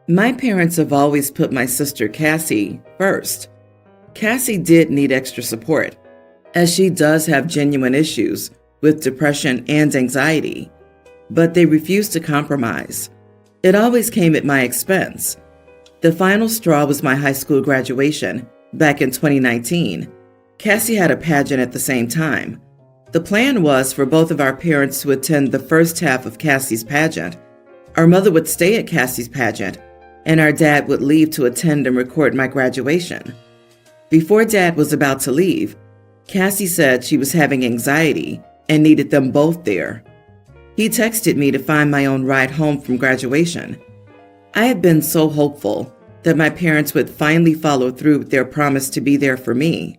My parents have always put my sister Cassie first. Cassie did need extra support, as she does have genuine issues with depression and anxiety, but they refused to compromise. It always came at my expense. The final straw was my high school graduation back in 2019. Cassie had a pageant at the same time. The plan was for both of our parents to attend the first half of Cassie's pageant. Our mother would stay at Cassie's pageant, and our dad would leave to attend and record my graduation. Before Dad was about to leave, Cassie said she was having anxiety and needed them both there. He texted me to find my own ride home from graduation. I had been so hopeful that my parents would finally follow through with their promise to be there for me.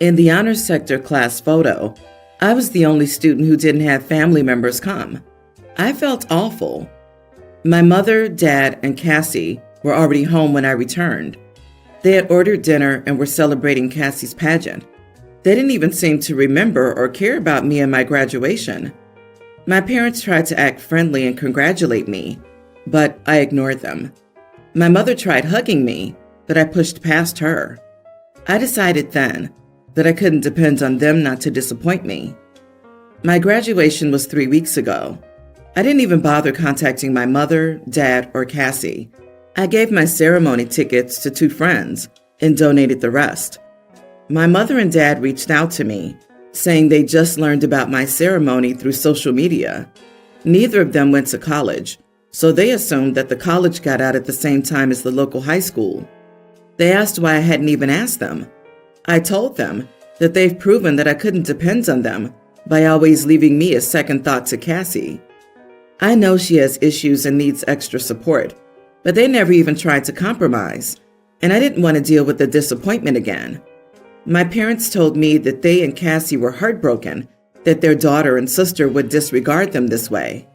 In the honors sector class photo, I was the only student who didn't have family members come. I felt awful. My mother, dad, and Cassie were already home when I returned. They had ordered dinner and were celebrating Cassie's pageant. They didn't even seem to remember or care about me and my graduation. My parents tried to act friendly and congratulate me, but I ignored them. My mother tried hugging me, but I pushed past her. I decided then that I couldn't depend on them not to disappoint me. My graduation was 3 weeks ago. I didn't even bother contacting my mother, dad, or Cassie. I gave my ceremony tickets to 2 friends and donated the rest. My mother and dad reached out to me, saying they just learned about my ceremony through social media. Neither of them went to college, so they assumed that the college got out at the same time as the local high school. They asked why I hadn't even asked them. I told them that they've proven that I couldn't depend on them by always leaving me a second thought to Cassie. I know she has issues and needs extra support, but they never even tried to compromise, and I didn't want to deal with the disappointment again. My parents told me that they and Cassie were heartbroken that their daughter and sister would disregard them this way.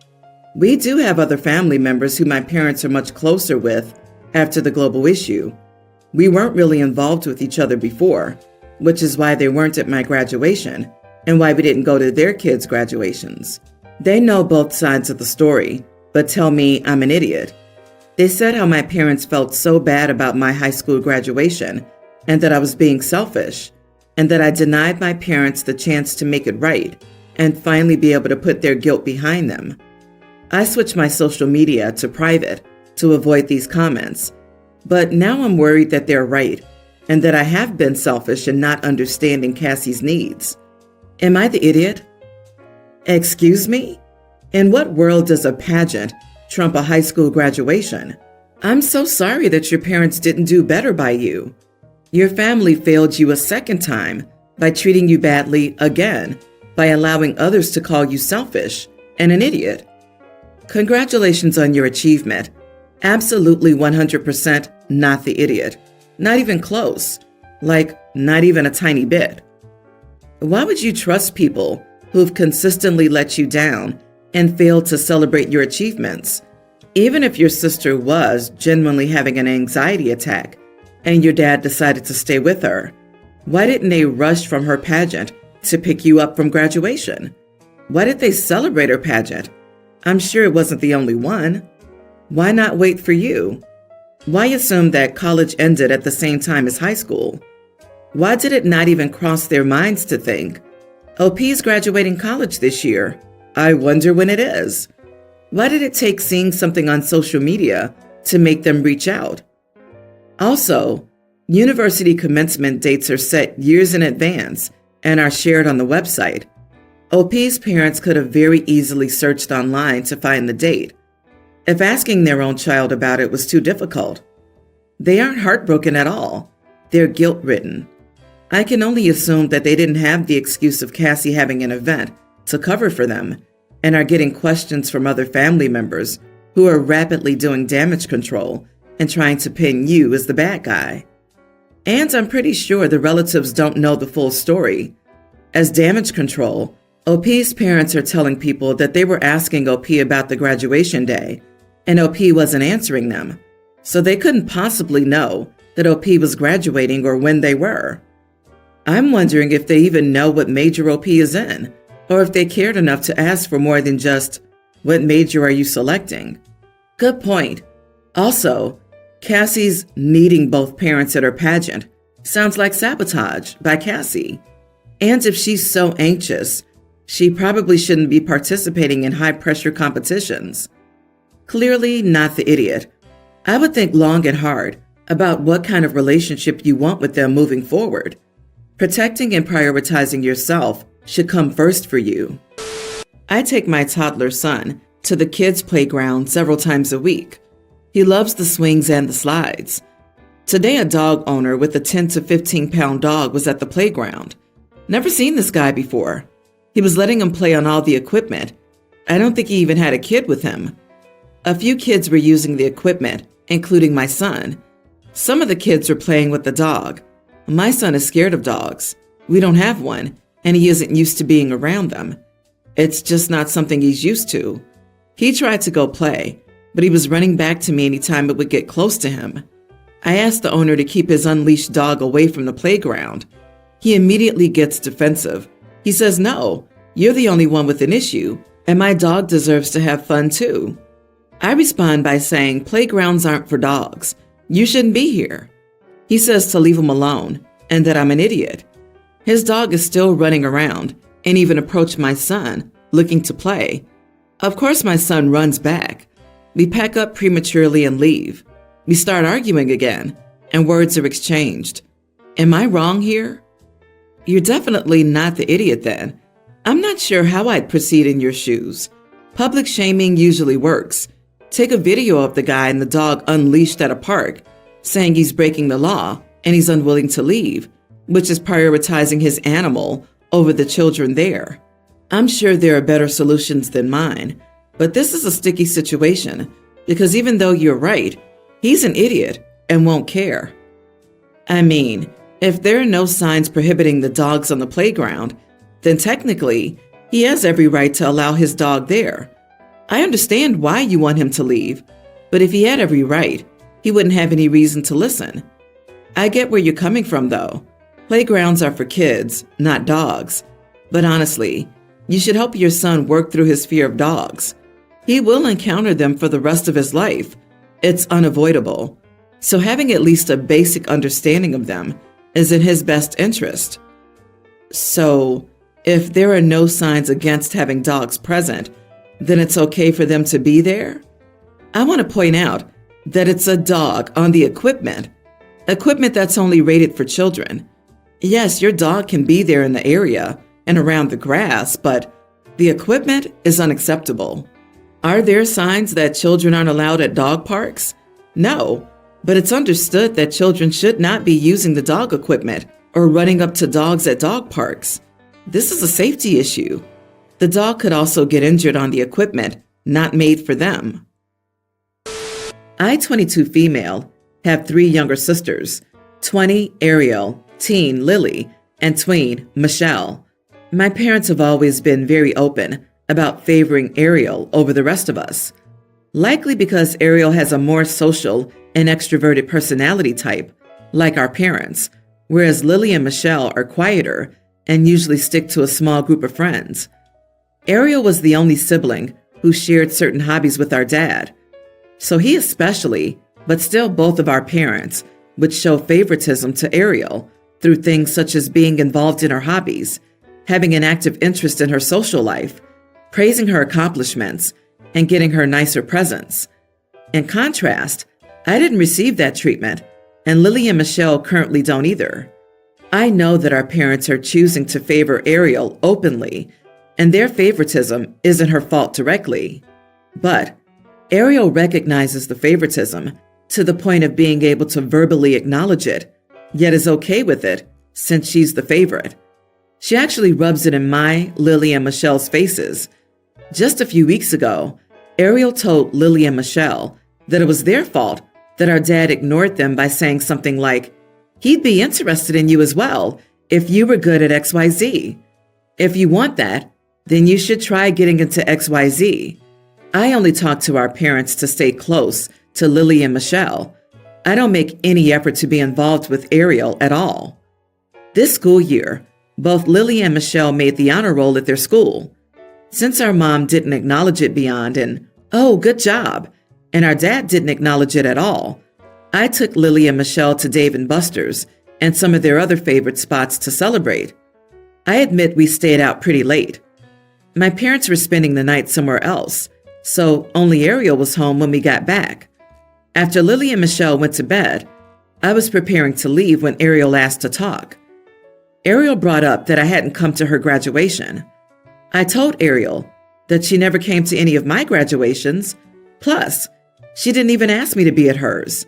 We do have other family members who my parents are much closer with after the global issue. We weren't really involved with each other before, which is why they weren't at my graduation and why we didn't go to their kids' graduations. They know both sides of the story, but tell me I'm an idiot. They said how my parents felt so bad about my high school graduation and that I was being selfish, and that I denied my parents the chance to make it right and finally be able to put their guilt behind them. I switched my social media to private to avoid these comments, but now I'm worried that they're right and that I have been selfish in not understanding Cassie's needs. Am I the idiot? Excuse me? In what world does a pageant trump a high school graduation? I'm so sorry that your parents didn't do better by you. Your family failed you a second time by treating you badly again, by allowing others to call you selfish and an idiot. Congratulations on your achievement. Absolutely 100% not the idiot. Not even close. Like, not even a tiny bit. Why would you trust people who've consistently let you down and failed to celebrate your achievements? Even if your sister was genuinely having an anxiety attack and your dad decided to stay with her, why didn't they rush from her pageant to pick you up from graduation? Why did they celebrate her pageant? I'm sure it wasn't the only one. Why not wait for you? Why assume that college ended at the same time as high school? Why did it not even cross their minds to think, OP's graduating college this year. I wonder when it is. Why did it take seeing something on social media to make them reach out? Also, university commencement dates are set years in advance and are shared on the website. OP's parents could have very easily searched online to find the date, if asking their own child about it was too difficult. They aren't heartbroken at all. They're guilt-ridden. I can only assume that they didn't have the excuse of Cassie having an event to cover for them and are getting questions from other family members who are rapidly doing damage control and trying to pin you as the bad guy. And I'm pretty sure the relatives don't know the full story. As damage control, OP's parents are telling people that they were asking OP about the graduation day, and OP wasn't answering them, so they couldn't possibly know that OP was graduating or when they were. I'm wondering if they even know what major OP is in, or if they cared enough to ask for more than just, "What major are you selecting?" Good point. Also, Cassie's needing both parents at her pageant sounds like sabotage by Cassie. And if she's so anxious, she probably shouldn't be participating in high-pressure competitions. Clearly not the idiot. I would think long and hard about what kind of relationship you want with them moving forward. Protecting and prioritizing yourself should come first for you. I take my toddler son to the kids' playground several times a week. He loves the swings and the slides. Today, a dog owner with a 10 to 15-pound dog was at the playground. Never seen this guy before. He was letting him play on all the equipment. I don't think he even had a kid with him. A few kids were using the equipment, including my son. Some of the kids were playing with the dog. My son is scared of dogs. We don't have one, and he isn't used to being around them. It's just not something he's used to. He tried to go play, but he was running back to me anytime it would get close to him. I asked the owner to keep his unleashed dog away from the playground. He immediately gets defensive. He says, "No, you're the only one with an issue, and my dog deserves to have fun too." I respond by saying, "Playgrounds aren't for dogs. You shouldn't be here." He says to leave him alone and that I'm an idiot. His dog is still running around and even approached my son, looking to play. Of course, my son runs back. We pack up prematurely and leave. We start arguing again, and words are exchanged. Am I wrong here? You're definitely not the idiot then. I'm not sure how I'd proceed in your shoes. Public shaming usually works. Take a video of the guy and the dog unleashed at a park, saying he's breaking the law and he's unwilling to leave, which is prioritizing his animal over the children there. I'm sure there are better solutions than mine, but this is a sticky situation because even though you're right, he's an idiot and won't care. I mean, if there are no signs prohibiting the dogs on the playground, then technically he has every right to allow his dog there. I understand why you want him to leave, but if he had every right, he wouldn't have any reason to listen. I get where you're coming from though. Playgrounds are for kids, not dogs. But honestly, you should help your son work through his fear of dogs. He will encounter them for the rest of his life. It's unavoidable. So having at least a basic understanding of them is in his best interest. So, if there are no signs against having dogs present, then it's okay for them to be there? I want to point out that it's a dog on the equipment that's only rated for children. Yes, your dog can be there in the area and around the grass, but the equipment is unacceptable. Are there signs that children aren't allowed at dog parks? No, but it's understood that children should not be using the dog equipment or running up to dogs at dog parks. This is a safety issue. The dog could also get injured on the equipment not made for them. I, 22 female, have 3 younger sisters, 20 Ariel, teen Lily, and tween Michelle. My parents have always been very open about favoring Ariel over the rest of us, likely because Ariel has a more social and extroverted personality type, like our parents, whereas Lily and Michelle are quieter and usually stick to a small group of friends. Ariel was the only sibling who shared certain hobbies with our dad, so he especially, but still both of our parents, would show favoritism to Ariel through things such as being involved in her hobbies, having an active interest in her social life, praising her accomplishments, and getting her nicer presents. In contrast, I didn't receive that treatment, and Lily and Michelle currently don't either. I know that our parents are choosing to favor Ariel openly, and their favoritism isn't her fault directly. But Ariel recognizes the favoritism to the point of being able to verbally acknowledge it, yet is okay with it since she's the favorite. She actually rubs it in my, Lily, and Michelle's faces. Just a few weeks ago, Ariel told Lily and Michelle that it was their fault that our dad ignored them by saying something like, "He'd be interested in you as well if you were good at XYZ. If you want that, then you should try getting into XYZ. I only talk to our parents to stay close to Lily and Michelle. I don't make any effort to be involved with Ariel at all." This school year, both Lily and Michelle made the honor roll at their school. Since our mom didn't acknowledge it beyond an, "Oh, good job," and our dad didn't acknowledge it at all, I took Lily and Michelle to Dave & Buster's and some of their other favorite spots to celebrate. I admit we stayed out pretty late. My parents were spending the night somewhere else, so only Ariel was home when we got back. After Lily and Michelle went to bed, I was preparing to leave when Ariel asked to talk. Ariel brought up that I hadn't come to her graduation. I told Ariel that she never came to any of my graduations. Plus, she didn't even ask me to be at hers.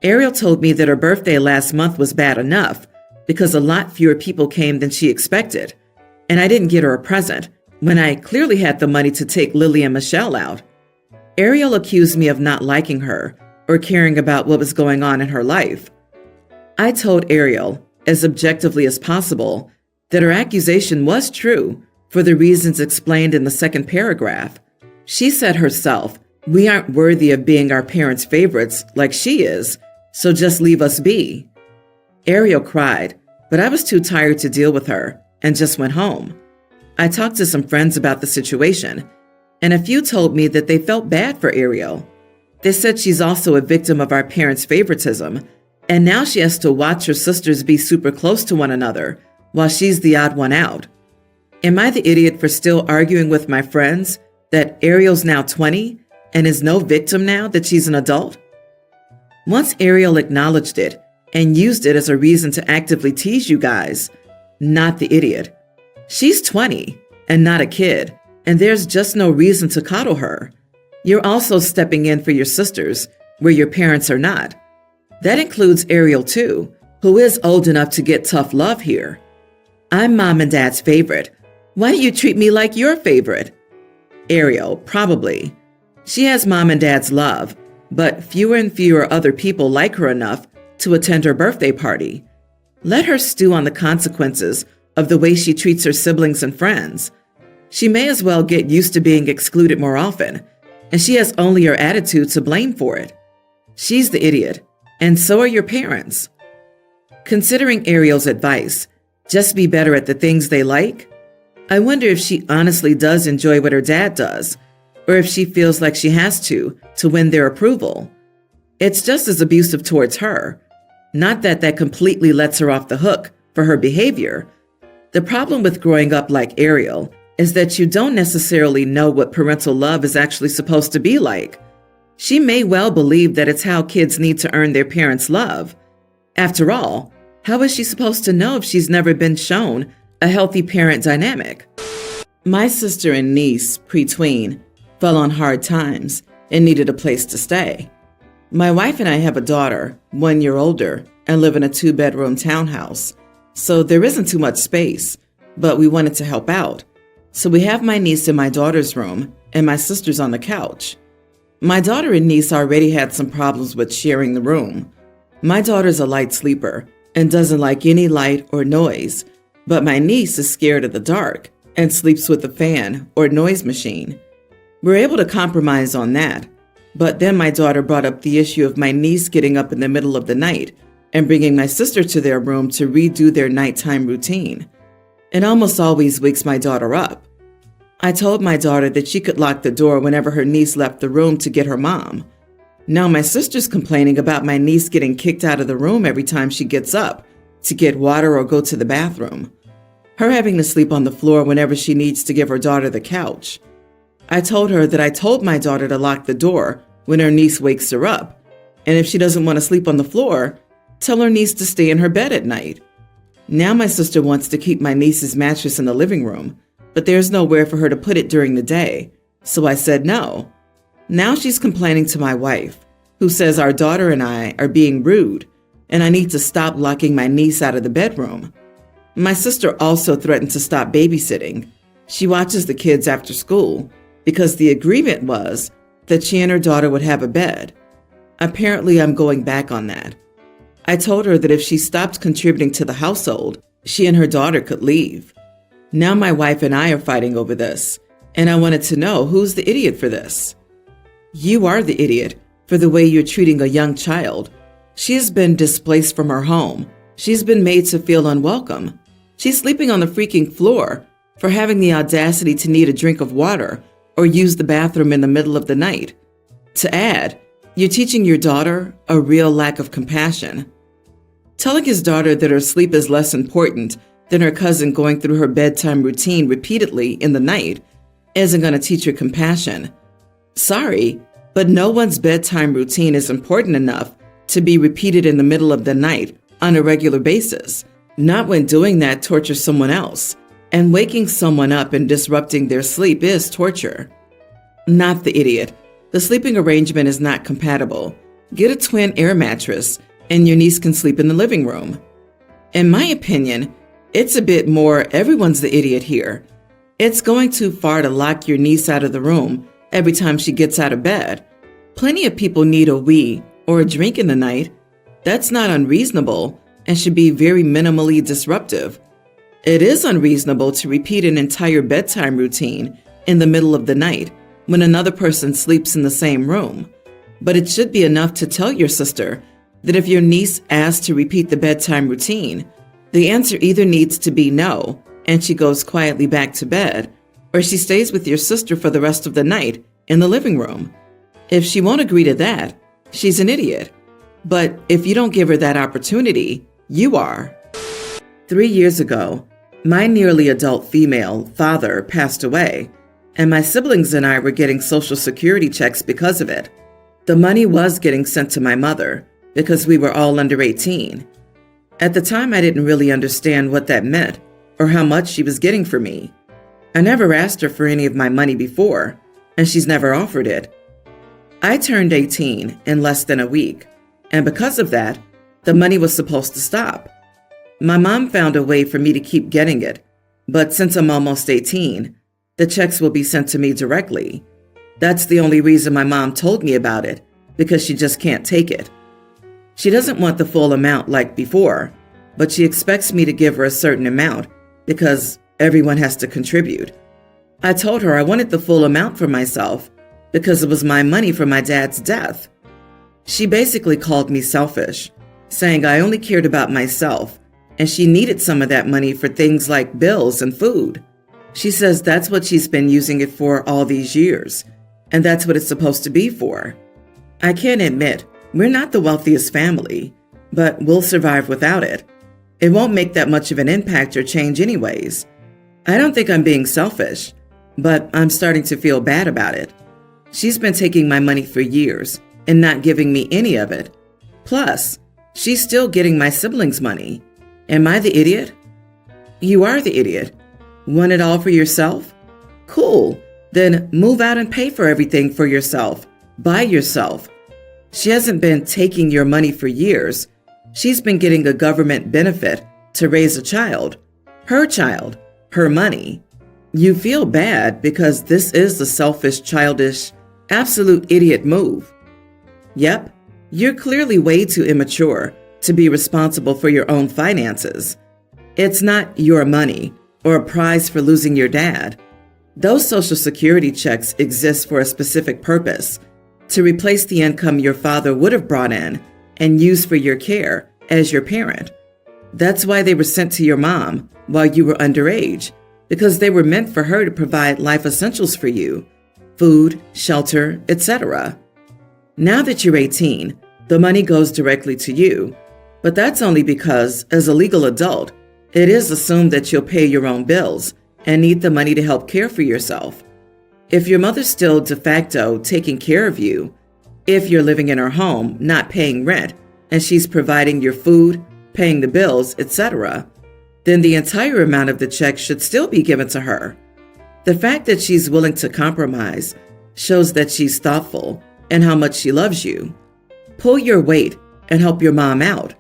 Ariel told me that her birthday last month was bad enough because a lot fewer people came than she expected, and I didn't get her a present when I clearly had the money to take Lily and Michelle out. Ariel accused me of not liking her or caring about what was going on in her life. I told Ariel, as objectively as possible, that her accusation was true for the reasons explained in the second paragraph. She said herself, "We aren't worthy of being our parents' favorites like she is, so just leave us be." Ariel cried, but I was too tired to deal with her and just went home. I talked to some friends about the situation, and a few told me that they felt bad for Ariel. They said she's also a victim of our parents' favoritism, and now she has to watch her sisters be super close to one another while she's the odd one out. Am I the idiot for still arguing with my friends that Ariel's now 20 and is no victim now that she's an adult? Once Ariel acknowledged it and used it as a reason to actively tease you guys, not the idiot. She's 20 and not a kid, and there's just no reason to coddle her. You're also stepping in for your sisters where your parents are not. That includes Ariel too, who is old enough to get tough love here. I'm mom and dad's favorite. Why do you treat me like your favorite? Ariel, probably. She has mom and dad's love, but fewer and fewer other people like her enough to attend her birthday party. Let her stew on the consequences of the way she treats her siblings and friends. She may as well get used to being excluded more often, and she has only her attitude to blame for it. She's the idiot, and so are your parents. Considering Ariel's advice, just be better at the things they like, I wonder if she honestly does enjoy what her dad does, or if she feels like she has to win their approval. It's just as abusive towards her. Not that that completely lets her off the hook for her behavior. The problem with growing up like Ariel is that you don't necessarily know what parental love is actually supposed to be like. She may well believe that it's how kids need to earn their parents' love. After all, how is she supposed to know if she's never been shown a healthy parent dynamic? My sister and niece, pre-tween, fell on hard times and needed a place to stay. My wife and I have a daughter, 1 year older, and live in a 2-bedroom townhouse, so there isn't too much space, but we wanted to help out. So we have my niece in my daughter's room and my sister's on the couch. My daughter and niece already had some problems with sharing the room. My daughter's a light sleeper and doesn't like any light or noise, but my niece is scared of the dark and sleeps with a fan or noise machine. We're able to compromise on that, but then my daughter brought up the issue of my niece getting up in the middle of the night and bringing my sister to their room to redo their nighttime routine. It almost always wakes my daughter up. I told my daughter that she could lock the door whenever her niece left the room to get her mom. Now my sister's complaining about my niece getting kicked out of the room every time she gets up to get water or go to the bathroom. Her having to sleep on the floor whenever she needs to give her daughter the couch. I told her that I told my daughter to lock the door when her niece wakes her up, and if she doesn't want to sleep on the floor, tell her niece to stay in her bed at night. Now my sister wants to keep my niece's mattress in the living room, but there's nowhere for her to put it during the day, so I said no. Now she's complaining to my wife, who says our daughter and I are being rude, and I need to stop locking my niece out of the bedroom. My sister also threatened to stop babysitting. She watches the kids after school, because the agreement was that she and her daughter would have a bed. Apparently, I'm going back on that. I told her that if she stopped contributing to the household, she and her daughter could leave. Now my wife and I are fighting over this, and I wanted to know who's the idiot for this. You are the idiot for the way you're treating a young child. She has been displaced from her home. She's been made to feel unwelcome. She's sleeping on the freaking floor for having the audacity to need a drink of water or use the bathroom in the middle of the night. To add, You're teaching your daughter a real lack of compassion. Telling his daughter that her sleep is less important than her cousin going through her bedtime routine repeatedly in the night isn't going to teach her compassion. Sorry, but no one's bedtime routine is important enough to be repeated in the middle of the night on a regular basis, not when doing that tortures someone else. And waking someone up and disrupting their sleep is torture. Not the idiot. The sleeping arrangement is not compatible. Get a twin air mattress and your niece can sleep in the living room. In my opinion, it's a bit more everyone's the idiot here. It's going too far to lock your niece out of the room every time she gets out of bed. Plenty of people need a wee or a drink in the night. That's not unreasonable and should be very minimally disruptive. It is unreasonable to repeat an entire bedtime routine in the middle of the night when another person sleeps in the same room. But it should be enough to tell your sister that if your niece asks to repeat the bedtime routine, the answer either needs to be no, and she goes quietly back to bed, or she stays with your sister for the rest of the night in the living room. If she won't agree to that, she's an idiot. But if you don't give her that opportunity, you are. 3 years ago, my nearly adult female father passed away, and my siblings and I were getting Social Security checks because of it. The money was getting sent to my mother because we were all under 18. At the time, I didn't really understand what that meant or how much she was getting for me. I never asked her for any of my money before, and she's never offered it. I turned 18 in less than a week, and because of that, the money was supposed to stop. My mom found a way for me to keep getting it, but since I'm almost 18, the checks will be sent to me directly. That's the only reason my mom told me about it, because she just can't take it. She doesn't want the full amount like before, but she expects me to give her a certain amount because everyone has to contribute. I told her I wanted the full amount for myself because it was my money for my dad's death. She basically called me selfish, saying I only cared about myself and she needed some of that money for things like bills and food. She says that's what she's been using it for all these years, and that's what it's supposed to be for. I can't admit we're not the wealthiest family, but we'll survive without it. It won't make that much of an impact or change anyways. I don't think I'm being selfish, but I'm starting to feel bad about it. She's been taking my money for years and not giving me any of it. Plus, she's still getting my siblings' money. Am I the idiot? You are the idiot. Want it all for yourself? Cool. Then move out and pay for everything for yourself. By yourself. She hasn't been taking your money for years. She's been getting a government benefit to raise a child. Her money. You feel bad because this is the selfish, childish, absolute idiot move. Yep, you're clearly way too immature to be responsible for your own finances. It's not your money or a prize for losing your dad. Those Social Security checks exist for a specific purpose, to replace the income your father would have brought in and used for your care as your parent. That's why they were sent to your mom while you were underage, because they were meant for her to provide life essentials for you, food, shelter, etc. Now that you're 18, the money goes directly to you, but that's only because, as a legal adult, it is assumed that you'll pay your own bills and need the money to help care for yourself. If your mother's still de facto taking care of you, if you're living in her home, not paying rent, and she's providing your food, paying the bills, etc., then the entire amount of the check should still be given to her. The fact that she's willing to compromise shows that she's thoughtful and how much she loves you. Pull your weight and help your mom out.